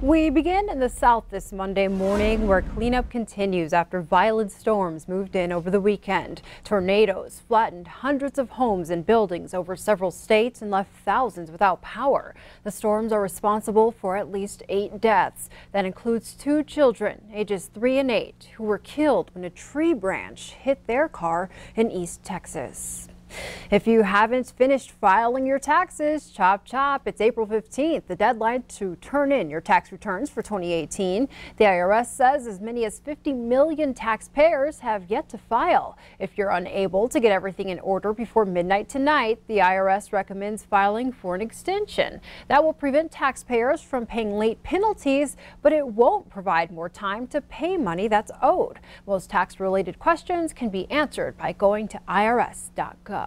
We begin in the south this Monday morning, where cleanup continues after violent storms moved in over the weekend. Tornadoes flattened hundreds of homes and buildings over several states and left thousands without power. The storms are responsible for at least 8 deaths. That includes 2 children, ages 3 and 8, who were killed when a tree branch hit their car in East Texas. If you haven't finished filing your taxes, chop chop, it's April 15th, the deadline to turn in your tax returns for 2018. The IRS says as many as 50 million taxpayers have yet to file. If you're unable to get everything in order before midnight tonight, the IRS recommends filing for an extension. That will prevent taxpayers from paying late penalties, but it won't provide more time to pay money that's owed. Most tax-related questions can be answered by going to irs.gov.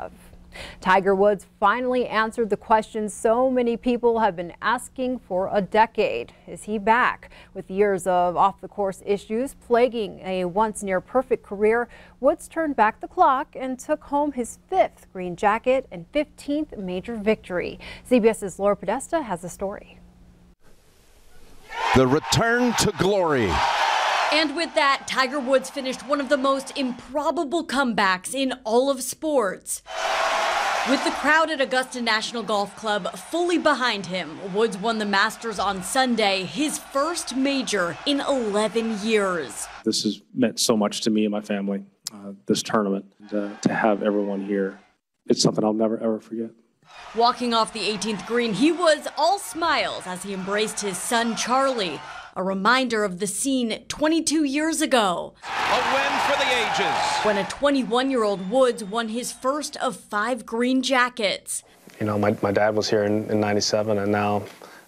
Tiger Woods finally answered the question so many people have been asking for a decade. Is he back? With years of off-the-course issues plaguing a once near-perfect career, Woods turned back the clock and took home his 5th green jacket and 15th major victory. CBS's Laura Podesta has the story. The return to glory. And with that, Tiger Woods finished one of the most improbable comebacks in all of sports. With the crowd at Augusta National Golf Club fully behind him, Woods won the Masters on Sunday, his first major in 11 years. This has meant so much to me and my family, this tournament. To have everyone here, it's something I'll never, ever forget. Walking off the 18th green, he was all smiles as he embraced his son, Charlie. A reminder of the scene 22 years ago. A win for the ages. When a 21-year-old Woods won his first of 5 green jackets. You know, my dad was here in 97, and now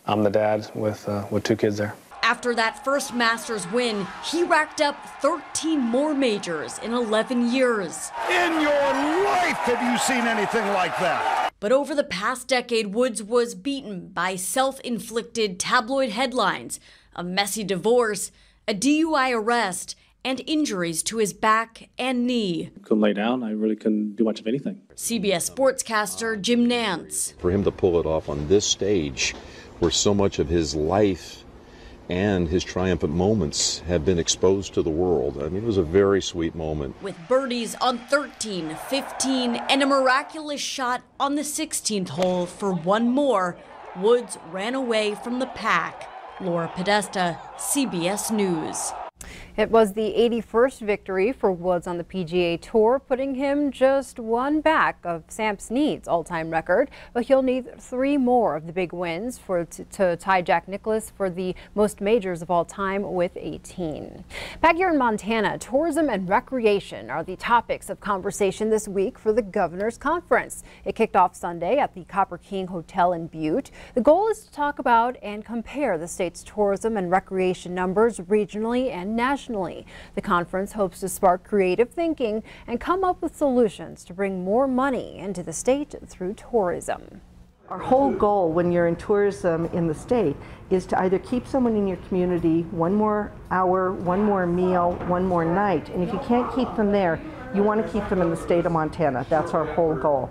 I'm the dad with 2 kids there. After that first Masters win, he racked up 13 more majors in 11 years. In your life have you seen anything like that? But over the past decade, Woods was beaten by self-inflicted tabloid headlines, a messy divorce, a DUI arrest, and injuries to his back and knee. Couldn't lay down. I really couldn't do much of anything. CBS sportscaster Jim Nance. For him to pull it off on this stage, where so much of his life and his triumphant moments have been exposed to the world. I mean, it was a very sweet moment. With birdies on 13, 15, and a miraculous shot on the 16th hole for one more, Woods ran away from the pack. Laura Podesta, CBS News. It was the 81st victory for Woods on the PGA Tour, putting him just one back of Sam Snead's all-time record. But he'll need 3 more of the big wins to tie Jack Nicklaus for the most majors of all time with 18. Back here in Montana, tourism and recreation are the topics of conversation this week for the Governor's Conference. It kicked off Sunday at the Copper King Hotel in Butte. The goal is to talk about and compare the state's tourism and recreation numbers regionally and nationally. The conference hopes to spark creative thinking and come up with solutions to bring more money into the state through tourism. Our whole goal when you're in tourism in the state is to either keep someone in your community 1 more hour, 1 more meal, 1 more night. And if you can't keep them there, you want to keep them in the state of Montana. That's our whole goal.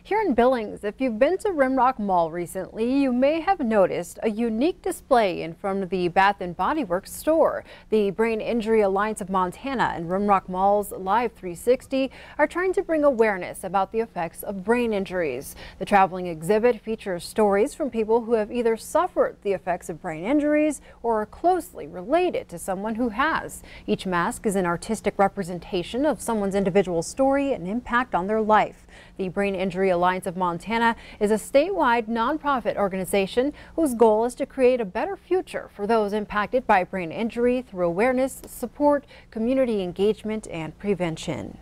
Here in Billings, if you've been to Rimrock Mall recently, you may have noticed a unique display in front of the Bath & Body Works store. The Brain Injury Alliance of Montana and Rimrock Mall's Live 360 are trying to bring awareness about the effects of brain injuries. The traveling exhibit features stories from people who have either suffered the effects of brain injuries or are closely related to someone who has. Each mask is an artistic representation of someone's individual story and impact on their life. The Brain Injury Alliance of Montana is a statewide nonprofit organization whose goal is to create a better future for those impacted by brain injury through awareness, support, community engagement, and prevention.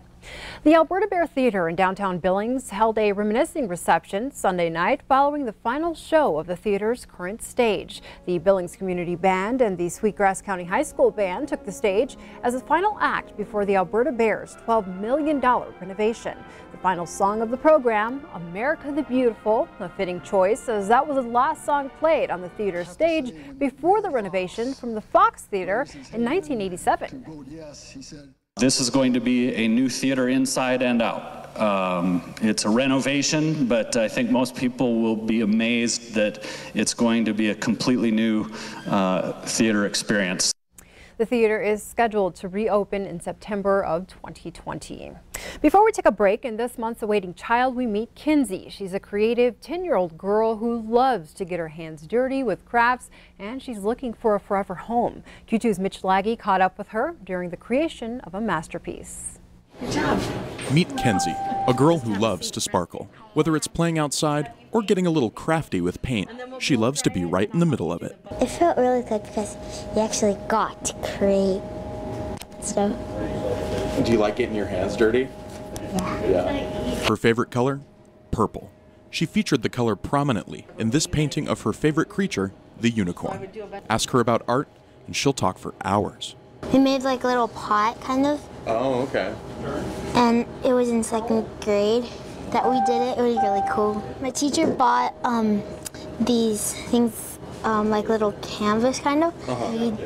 The Alberta Bear Theatre in downtown Billings held a reminiscing reception Sunday night following the final show of the theater's current stage. The Billings Community Band and the Sweetgrass County High School Band took the stage as a final act before the Alberta Bears' $12 million renovation. The final song of the program, America the Beautiful, a fitting choice as that was the last song played on the theater stage before the renovation from the Fox Theater in 1987. This is going to be a new theater inside and out. It's a renovation, but I think most people will be amazed that it's going to be a completely new theater experience. The theater is scheduled to reopen in September of 2020. Before we take a break, in this month's Awaiting Child, we meet Kenzie. She's a creative 10-year-old girl who loves to get her hands dirty with crafts, and she's looking for a forever home. Q2's Mitch Laggy caught up with her during the creation of a masterpiece. Good job. Meet Kenzie, a girl who loves to sparkle. Whether it's playing outside or getting a little crafty with paint, she loves to be right in the middle of it. It felt really good because you actually got to create stuff. Do you like getting your hands dirty? Yeah. Her favorite color? Purple. She featured the color prominently in this painting of her favorite creature, the unicorn. Ask her about art, and she'll talk for hours. We made like a little pot, kind of. Oh, okay. And it was in 2nd grade that we did it. It was really cool. My teacher bought these things, like little canvas, kind of.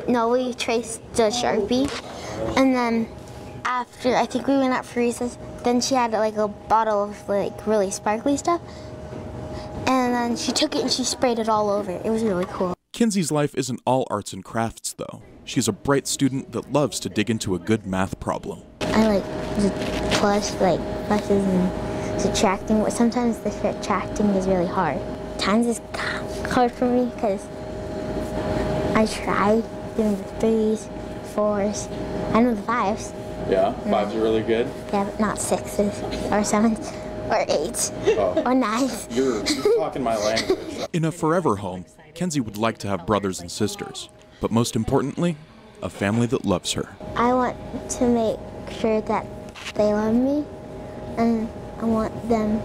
We traced the Sharpie. And then after, I think we went out for recess, then she had like a bottle of like really sparkly stuff. And then she took it and she sprayed it all over. It was really cool. Kenzie's life isn't all arts and crafts, though. She's a bright student that loves to dig into a good math problem. I like the plushes and subtracting, but sometimes the subtracting is really hard. Times is hard for me because I tried doing the 3s, 4s. I know the 5s. Yeah, 5s are really good? Yeah, but not 6s or 7s or 8s or 9s. You're talking my language. In a forever home, Kenzie would like to have brothers and sisters, but most importantly, a family that loves her. I want to make sure that they love me, and I want them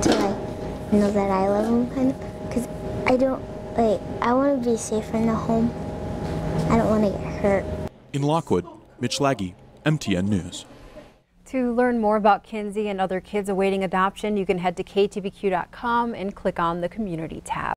to like know that I love them, kind of, because I want to be safer in the home. I don't want to get hurt. In Lockwood, Mitch Laggy, MTN News. To learn more about Kenzie and other kids awaiting adoption, you can head to ktvq.com and click on the Community tab.